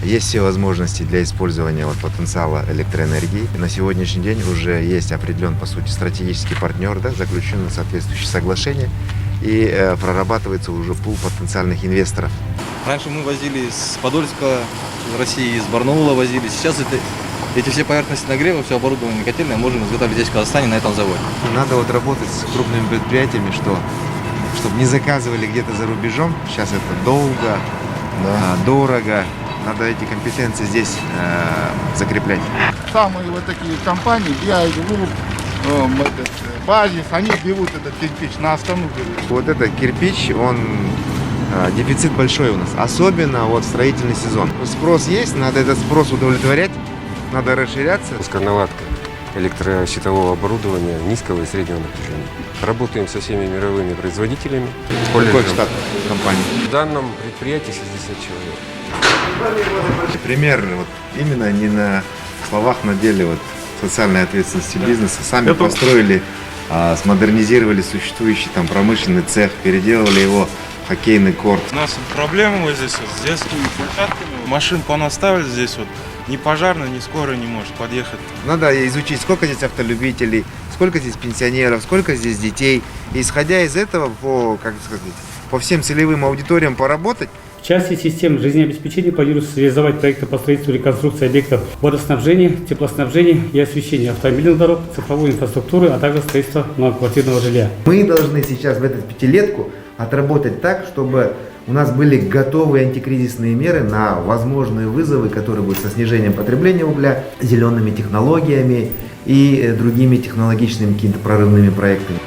Есть все возможности для использования потенциала электроэнергии. На сегодняшний день уже есть определен, по сути, стратегический партнер, да, заключено соответствующее соглашение, и прорабатывается уже пул потенциальных инвесторов. Раньше мы возили из Подольска, из России, из Барнаула возили. Сейчас эти все поверхности нагрева, все оборудование котельное можем изготовить здесь, в Казахстане, на этом заводе. Надо работать с крупными предприятиями, чтобы не заказывали где-то за рубежом. Сейчас это долго, дорого. Надо эти компетенции здесь закреплять. Самые такие компании, BI Group, Базис, они берут этот кирпич, на Астану берут. Вот этот кирпич, он дефицит большой у нас, особенно в строительный сезон. Спрос есть, надо этот спрос удовлетворять, надо расширяться. Наладка электрощитового оборудования низкого и среднего напряжения. Работаем со всеми мировыми производителями. Какой штат компании? В данном предприятии 60 человек. Пример именно не на словах, на деле социальной ответственности бизнеса. Сами построили, смодернизировали существующий промышленный цех, переделали его в хоккейный корт. У нас проблема здесь с детскими площадками. Машин понаставили здесь ни пожарный, ни скорый не может подъехать. Надо изучить, сколько здесь автолюбителей, сколько здесь пенсионеров, сколько здесь детей. И исходя из этого, по всем целевым аудиториям поработать. В части систем жизнеобеспечения планируется реализовать проекты по строительству и реконструкции объектов водоснабжения, теплоснабжения и освещения автомобильных дорог, цифровой инфраструктуры, а также строительства многоквартирного жилья. Мы должны сейчас в эту пятилетку отработать так, чтобы у нас были готовые антикризисные меры на возможные вызовы, которые будут со снижением потребления угля, зелеными технологиями и другими технологичными какими-то прорывными проектами.